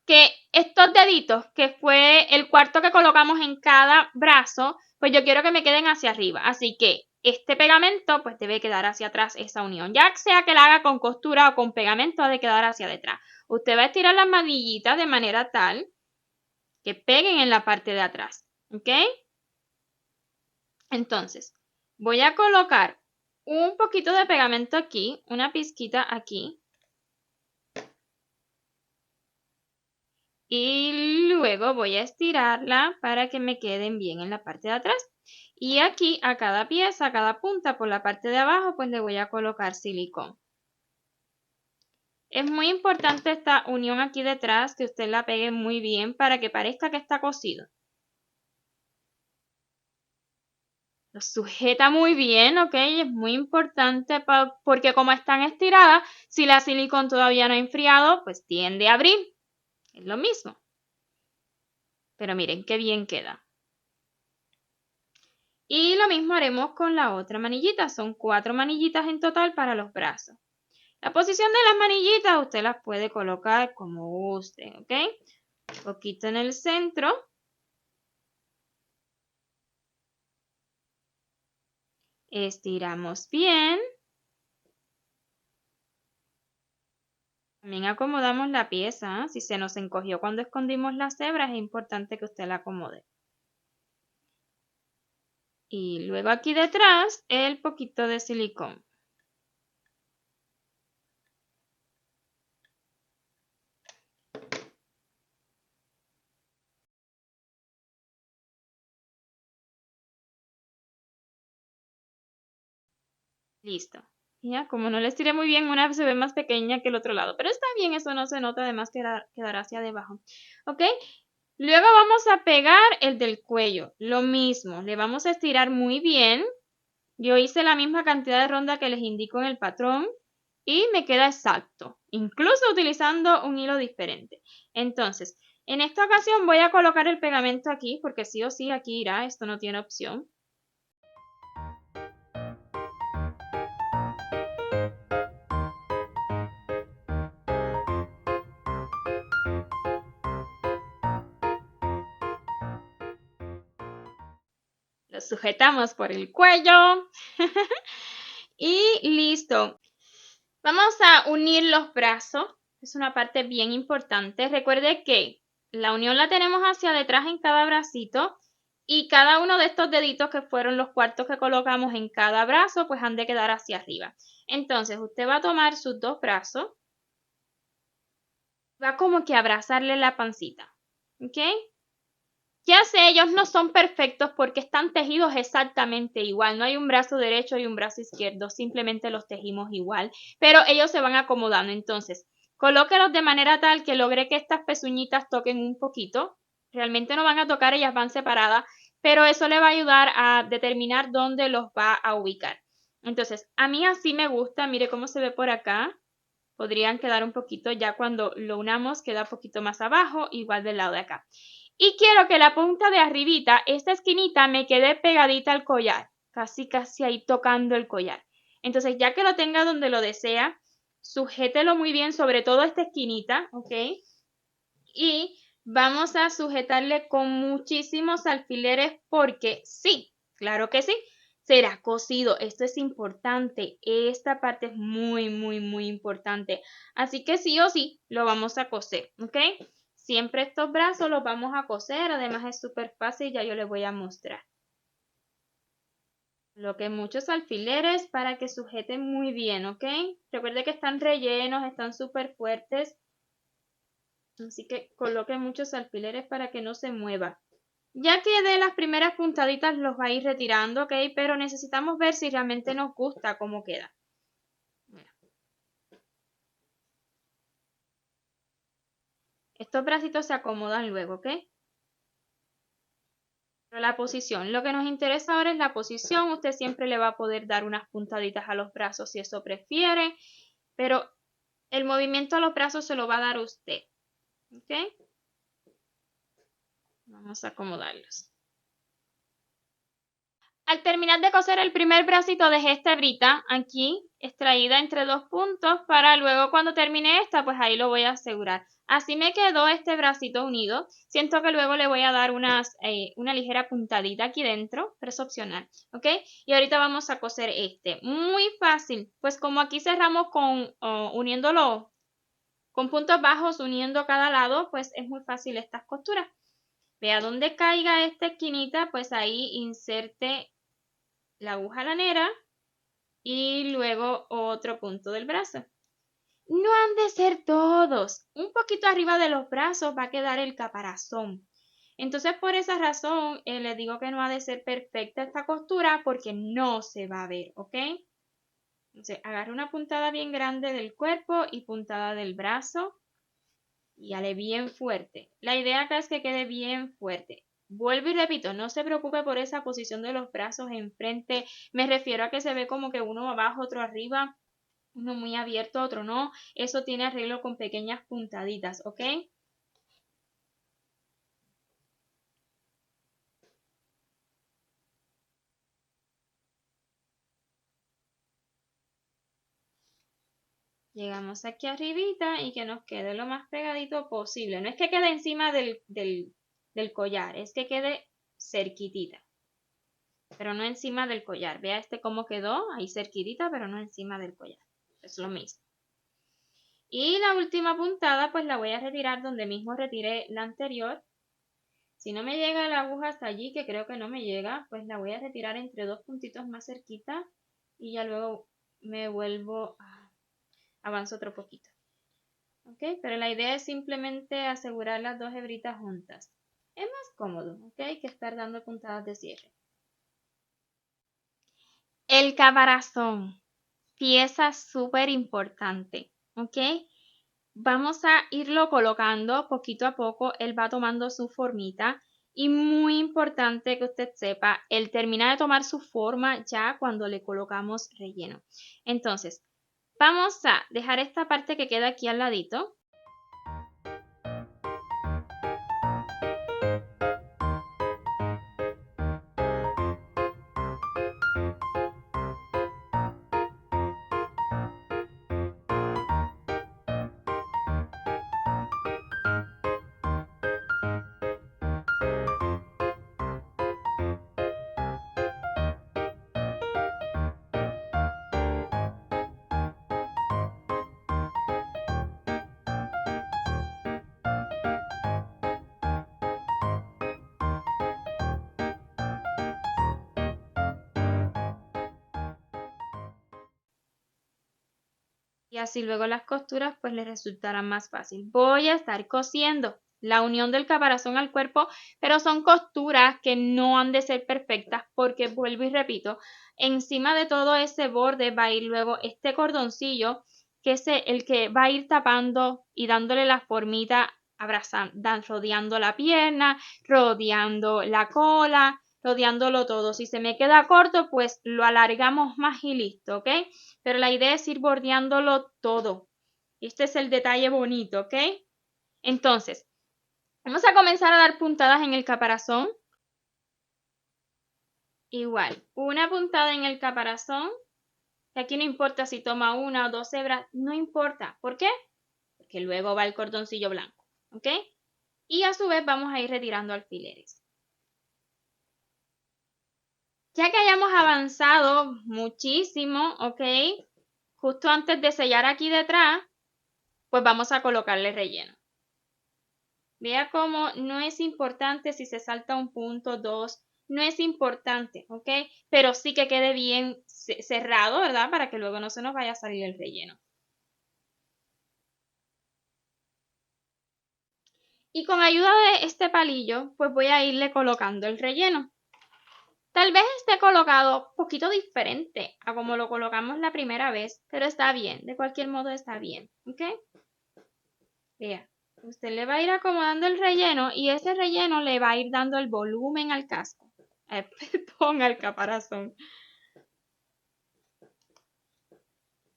que estos deditos, que fue el cuarto que colocamos en cada brazo, pues yo quiero que me queden hacia arriba. Así que este pegamento pues debe quedar hacia atrás esa unión. Ya sea que la haga con costura o con pegamento, ha de quedar hacia detrás. Usted va a estirar las manillitas de manera tal que peguen en la parte de atrás. ¿Ok? Entonces, voy a colocar un poquito de pegamento aquí, una pizquita aquí. Y luego voy a estirarla para que me queden bien en la parte de atrás. Y aquí a cada pieza, a cada punta por la parte de abajo, pues le voy a colocar silicón. Es muy importante esta unión aquí detrás, que usted la pegue muy bien para que parezca que está cosido. Lo sujeta muy bien, ¿ok? Es muy importante porque como están estiradas, si la silicón todavía no ha enfriado, pues tiende a abrir. Es lo mismo. Pero miren qué bien queda. Y lo mismo haremos con la otra manillita. Son 4 manillitas en total para los brazos. La posición de las manillitas usted las puede colocar como guste, ¿ok? Un poquito en el centro. Estiramos bien. También acomodamos la pieza. Si se nos encogió cuando escondimos las hebras, es importante que usted la acomode. Y luego aquí detrás, el poquito de silicón. Listo. Ya, como no le estiré muy bien, una se ve más pequeña que el otro lado. Pero está bien, eso no se nota, además quedará hacia debajo. ¿Ok? Luego vamos a pegar el del cuello. Lo mismo, le vamos a estirar muy bien. Yo hice la misma cantidad de ronda que les indico en el patrón y me queda exacto, incluso utilizando un hilo diferente. Entonces, en esta ocasión voy a colocar el pegamento aquí porque sí o sí aquí irá, esto no tiene opción. Lo sujetamos por el cuello y listo. Vamos a unir los brazos, es una parte bien importante. Recuerde que la unión la tenemos hacia detrás en cada bracito y cada uno de estos deditos que fueron los cuartos que colocamos en cada brazo, pues han de quedar hacia arriba. Entonces, usted va a tomar sus dos brazos, va como que a abrazarle la pancita, ¿ok? Ya sé, ellos no son perfectos porque están tejidos exactamente igual. No hay un brazo derecho y un brazo izquierdo, simplemente los tejimos igual, pero ellos se van acomodando. Entonces, colóquelos de manera tal que logre que estas pezuñitas toquen un poquito. Realmente no van a tocar, ellas van separadas, pero eso le va a ayudar a determinar dónde los va a ubicar. Entonces, a mí así me gusta, mire cómo se ve por acá. Podrían quedar un poquito, ya cuando lo unamos queda un poquito más abajo, igual del lado de acá. Y quiero que la punta de arribita, esta esquinita, me quede pegadita al collar, casi ahí tocando el collar. Entonces, ya que lo tenga donde lo desea, sujételo muy bien, sobre todo esta esquinita, ¿ok? Y vamos a sujetarle con muchísimos alfileres porque sí, claro que sí, será cosido. Esto es importante. Esta parte es muy, muy, muy importante. Así que sí o sí lo vamos a coser, ¿ok? Siempre estos brazos los vamos a coser. Además es súper fácil, ya yo les voy a mostrar. Coloqué muchos alfileres para que sujeten muy bien, ¿ok? Recuerde que están rellenos, están súper fuertes. Así que coloque muchos alfileres para que no se mueva. Ya que de las primeras puntaditas los va a ir retirando, ¿ok? Pero necesitamos ver si realmente nos gusta cómo queda. Mira. Estos bracitos se acomodan luego, ¿ok? Pero la posición, lo que nos interesa ahora es la posición. Usted siempre le va a poder dar unas puntaditas a los brazos si eso prefiere, pero el movimiento a los brazos se lo va a dar usted, ¿ok? Vamos a acomodarlos. Al terminar de coser el primer bracito dejé esta hebrita aquí extraída entre dos puntos para luego cuando termine esta pues ahí lo voy a asegurar. Así me quedó este bracito unido. Siento que luego le voy a dar una ligera puntadita aquí dentro, pero es opcional, ¿ok? Y ahorita vamos a coser este. Muy fácil, pues como aquí cerramos uniéndolo con puntos bajos, uniendo cada lado, pues es muy fácil estas costuras. Vea donde caiga esta esquinita, pues ahí inserte la aguja lanera y luego otro punto del brazo. No han de ser todos. Un poquito arriba de los brazos va a quedar el caparazón. Entonces, por esa razón, les digo que no ha de ser perfecta esta costura porque no se va a ver, ¿ok? Entonces, agarre una puntada bien grande del cuerpo y puntada del brazo y hale bien fuerte. La idea acá es que quede bien fuerte. Vuelvo y repito, no se preocupe por esa posición de los brazos enfrente. Me refiero a que se ve como que uno abajo, otro arriba, uno muy abierto, otro no. Eso tiene arreglo con pequeñas puntaditas, ¿ok? Llegamos aquí arribita y que nos quede lo más pegadito posible. No es que quede encima del collar, es que quede cerquitita. Pero no encima del collar. Vea cómo quedó, ahí cerquitita, pero no encima del collar. Es lo mismo. Y la última puntada, pues la voy a retirar donde mismo retiré la anterior. Si no me llega la aguja hasta allí, que creo que no me llega, pues la voy a retirar entre dos puntitos más cerquita y ya luego me vuelvo avanzo otro poquito. ¿Ok? Pero la idea es simplemente asegurar las dos hebritas juntas. Es más cómodo, ¿ok? Que estar dando puntadas de cierre. El caparazón, pieza súper importante, ¿ok? Vamos a irlo colocando poquito a poco, él va tomando su formita y muy importante que usted sepa, él termina de tomar su forma ya cuando le colocamos relleno. Entonces, vamos a dejar esta parte que queda aquí al ladito. Y así luego las costuras pues les resultarán más fácil. Voy a estar cosiendo la unión del caparazón al cuerpo, pero son costuras que no han de ser perfectas porque vuelvo y repito, encima de todo ese borde va a ir luego este cordoncillo que es el que va a ir tapando y dándole la formita, rodeando la pierna, rodeando la cola, rodeándolo todo. Si se me queda corto, pues lo alargamos más y listo, ¿ok? Pero la idea es ir bordeándolo todo. Este es el detalle bonito, ¿ok? Entonces, vamos a comenzar a dar puntadas en el caparazón. Igual, una puntada en el caparazón. Aquí no importa si toma una o dos hebras, no importa. ¿Por qué? Porque luego va el cordoncillo blanco, ¿ok? Y a su vez vamos a ir retirando alfileres. Ya que hayamos avanzado muchísimo, ¿ok? Justo antes de sellar aquí detrás, pues vamos a colocarle relleno. Vea cómo no es importante si se salta un punto, dos, no es importante, ¿ok? Pero sí que quede bien cerrado, ¿verdad? Para que luego no se nos vaya a salir el relleno. Y con ayuda de este palillo, pues voy a irle colocando el relleno. Tal vez esté colocado un poquito diferente a como lo colocamos la primera vez, pero está bien, de cualquier modo está bien, ¿ok? Vea, usted le va a ir acomodando el relleno y ese relleno le va a ir dando el volumen al casco. Perdón, al caparazón.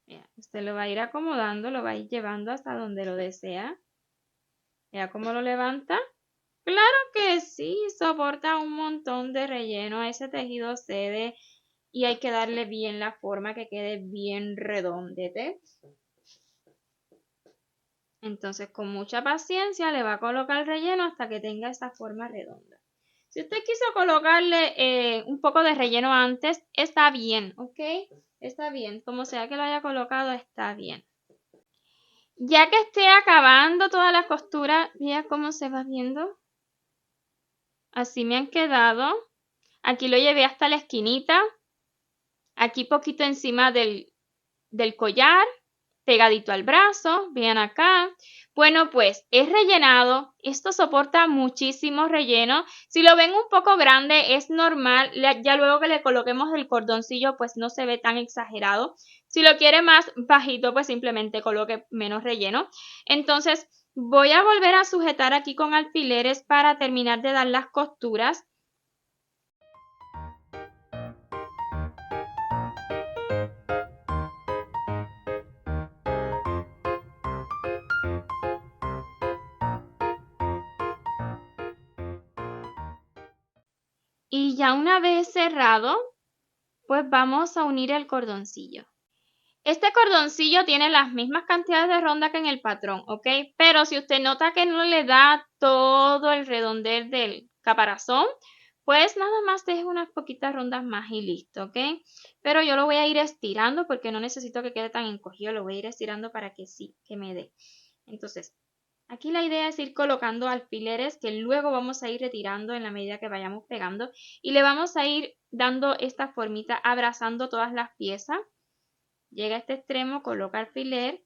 Mira, usted lo va a ir acomodando, lo va a ir llevando hasta donde lo desea. Mira cómo lo levanta. Claro que sí, soporta un montón de relleno. Ese tejido cede y hay que darle bien la forma que quede bien redondete. Entonces, con mucha paciencia le va a colocar el relleno hasta que tenga esa forma redonda. Si usted quiso colocarle un poco de relleno antes, está bien, ¿ok? Está bien, como sea que lo haya colocado, está bien. Ya que esté acabando toda la costura, vea cómo se va viendo. Así me han quedado. Aquí lo llevé hasta la esquinita. Aquí poquito encima del collar, pegadito al brazo, vean acá. Bueno, pues es rellenado, esto soporta muchísimo relleno. Si lo ven un poco grande es normal, ya luego que le coloquemos el cordoncillo pues no se ve tan exagerado. Si lo quiere más bajito pues simplemente coloque menos relleno. Entonces voy a volver a sujetar aquí con alfileres para terminar de dar las costuras. Y ya una vez cerrado, pues vamos a unir el cordoncillo. Este cordoncillo tiene las mismas cantidades de ronda que en el patrón, ¿ok? Pero si usted nota que no le da todo el redondel del caparazón, pues nada más deje unas poquitas rondas más y listo, ¿ok? Pero yo lo voy a ir estirando porque no necesito que quede tan encogido, lo voy a ir estirando para que sí, que me dé. Entonces, aquí la idea es ir colocando alfileres que luego vamos a ir retirando en la medida que vayamos pegando y le vamos a ir dando esta formita abrazando todas las piezas. Llega a este extremo, coloca alfiler,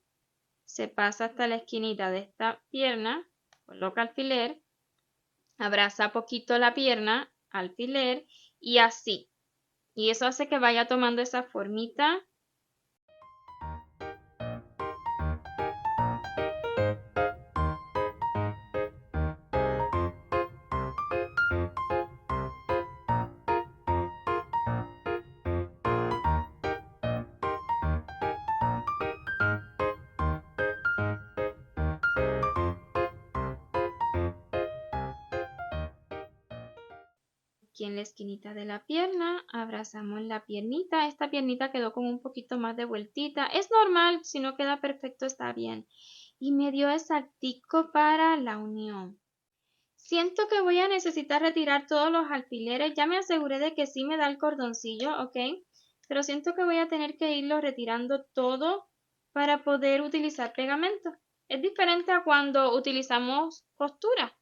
se pasa hasta la esquinita de esta pierna, coloca alfiler, abraza poquito la pierna, alfiler y así. Y eso hace que vaya tomando esa formita. Aquí en la esquinita de la pierna, abrazamos la piernita. Esta piernita quedó con un poquito más de vueltita. Es normal, si no queda perfecto está bien. Y me dio exactico para la unión. Siento que voy a necesitar retirar todos los alfileres. Ya me aseguré de que sí me da el cordoncillo, ¿ok? Pero siento que voy a tener que irlo retirando todo para poder utilizar pegamento. Es diferente a cuando utilizamos costura.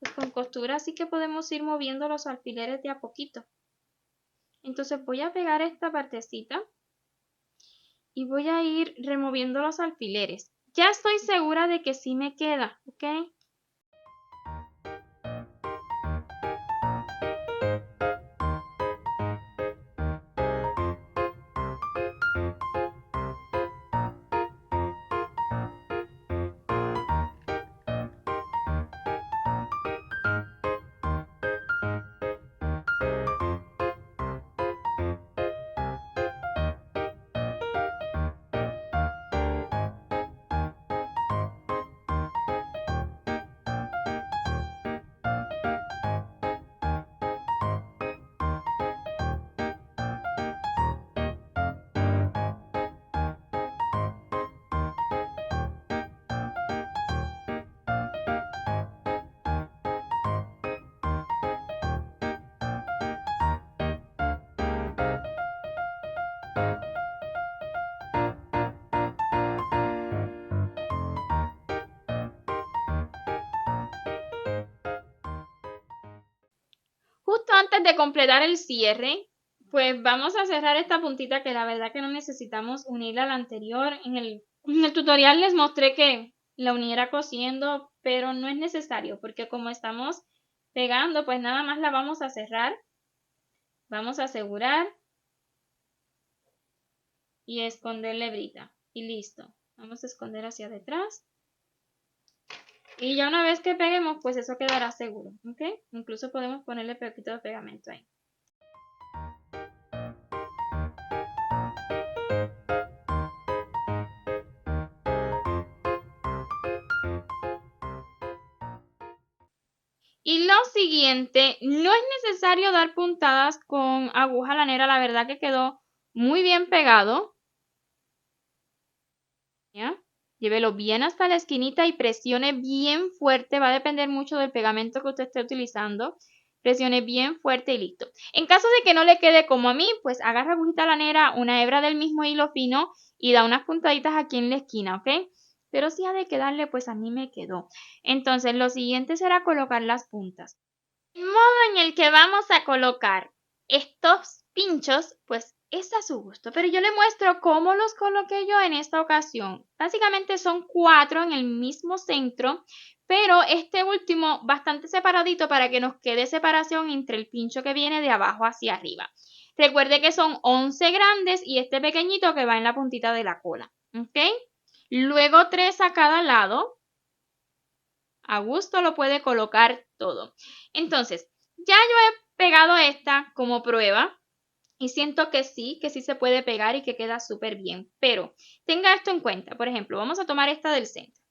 Pues con costura sí que podemos ir moviendo los alfileres de a poquito. Entonces voy a pegar esta partecita y voy a ir removiendo los alfileres. Ya estoy segura de que sí me queda, ¿ok? Justo antes de completar el cierre, pues vamos a cerrar esta puntita que la verdad que no necesitamos unirla a la anterior. En el tutorial les mostré que la uniera cosiendo, pero no es necesario porque como estamos pegando, pues nada más la vamos a cerrar. Vamos a asegurar y esconder la hebrita. Y listo. Vamos a esconder hacia detrás. Y ya una vez que peguemos, pues eso quedará seguro, ¿ok? Incluso podemos ponerle un poquito de pegamento ahí. Y lo siguiente, no es necesario dar puntadas con aguja lanera, la verdad que quedó muy bien pegado. ¿Ya? Llévelo bien hasta la esquinita y presione bien fuerte, va a depender mucho del pegamento que usted esté utilizando. Presione bien fuerte y listo. En caso de que no le quede como a mí, pues agarra agujita lanera, una hebra del mismo hilo fino y da unas puntaditas aquí en la esquina, ¿ok? Pero si ha de quedarle, pues a mí me quedó. Entonces, lo siguiente será colocar las puntas. El modo en el que vamos a colocar estos pinchos, pues es a su gusto, pero yo le muestro cómo los coloqué yo en esta ocasión. Básicamente son 4 en el mismo centro, pero este último bastante separadito para que nos quede separación entre el pincho que viene de abajo hacia arriba. Recuerde que son 11 grandes y este pequeñito que va en la puntita de la cola, ¿ok? Luego 3 a cada lado. A gusto lo puede colocar todo. Entonces, ya yo he pegado esta como prueba y siento que sí se puede pegar y que queda súper bien. Pero tenga esto en cuenta. Por ejemplo, vamos a tomar esta del centro.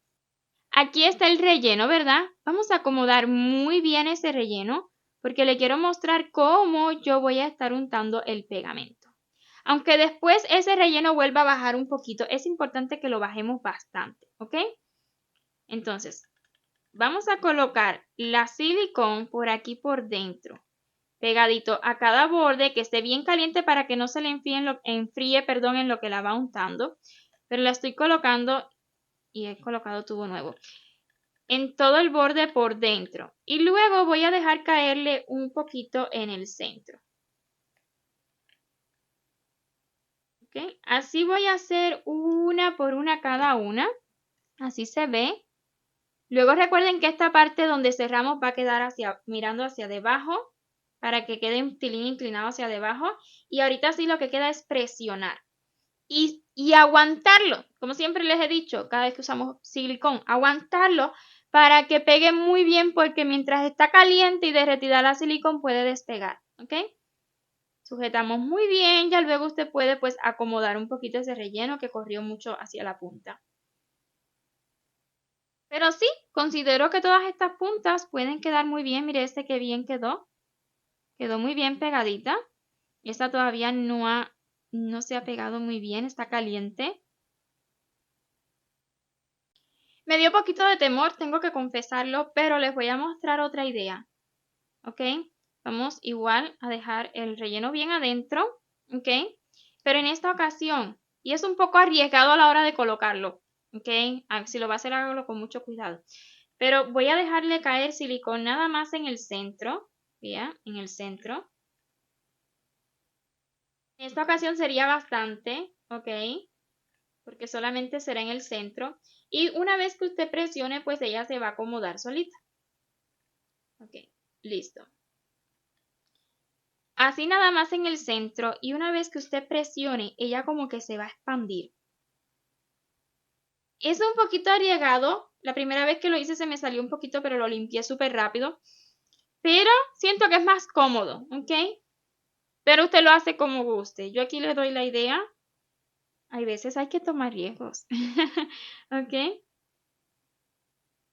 Aquí está el relleno, ¿verdad? Vamos a acomodar muy bien ese relleno porque le quiero mostrar cómo yo voy a estar untando el pegamento. Aunque después ese relleno vuelva a bajar un poquito, es importante que lo bajemos bastante, ¿ok? Entonces, vamos a colocar la silicón por aquí por dentro, pegadito a cada borde, que esté bien caliente para que no se le enfríe, en lo que la va untando. Pero la estoy colocando y he colocado tubo nuevo en todo el borde por dentro. Y luego voy a dejar caerle un poquito en el centro. ¿Ok? Así voy a hacer una por una cada una. Así se ve. Luego recuerden que esta parte donde cerramos va a quedar mirando hacia debajo para que quede un tilín inclinado hacia debajo. Y ahorita sí lo que queda es presionar. Y aguantarlo, como siempre les he dicho, cada vez que usamos silicón, aguantarlo para que pegue muy bien, porque mientras está caliente y derretida la silicón puede despegar, ¿ok? Sujetamos muy bien, ya luego usted puede pues acomodar un poquito ese relleno que corrió mucho hacia la punta. Pero sí, considero que todas estas puntas pueden quedar muy bien. Mire este que bien quedó. Quedó muy bien pegadita. Esta todavía no se ha pegado muy bien, está caliente. Me dio poquito de temor, tengo que confesarlo, pero les voy a mostrar otra idea. ¿Ok? Vamos igual a dejar el relleno bien adentro. ¿Ok? Pero en esta ocasión, y es un poco arriesgado a la hora de colocarlo. ¿Ok? Si lo va a hacer, hágalo con mucho cuidado. Pero voy a dejarle caer silicón nada más en el centro. ¿Ya? En el centro. En esta ocasión sería bastante. ¿Ok? Porque solamente será en el centro. Y una vez que usted presione, pues ella se va a acomodar solita. Ok, listo. Así nada más en el centro, y una vez que usted presione, ella como que se va a expandir. Es un poquito arriesgado. La primera vez que lo hice se me salió un poquito, pero lo limpié súper rápido. Pero siento que es más cómodo, ¿ok? Pero usted lo hace como guste. Yo aquí le doy la idea. Hay veces hay que tomar riesgos. ¿Ok?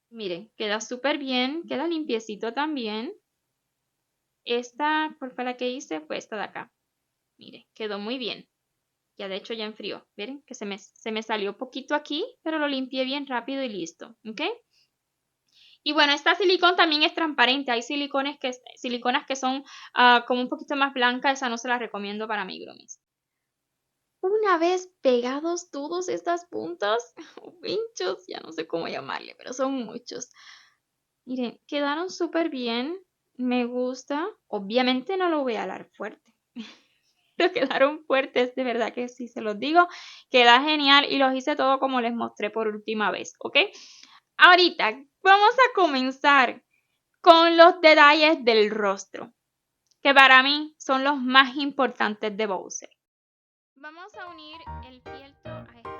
Miren, queda súper bien, queda limpiecito también. Esta, ¿cuál fue la que hice? Fue esta de acá. Mire, quedó muy bien. Ya de hecho ya enfrió. ¿Ven? Que se me salió poquito aquí, pero lo limpié bien rápido y listo. ¿Ok? Y bueno, esta silicón también es transparente. Hay siliconas que son como un poquito más blancas. Esa no se la recomiendo para amigurumis. Una vez pegados todos estas puntas, o pinchos, ya no sé cómo llamarle, pero son muchos. Miren, quedaron súper bien. Me gusta. Obviamente no lo voy a alar fuerte. Pero quedaron fuertes, de verdad que sí, se los digo. Queda genial y los hice todo como les mostré por última vez, ¿ok? Ahorita vamos a comenzar con los detalles del rostro, que para mí son los más importantes de Bowser. Vamos a unir el fieltro a esta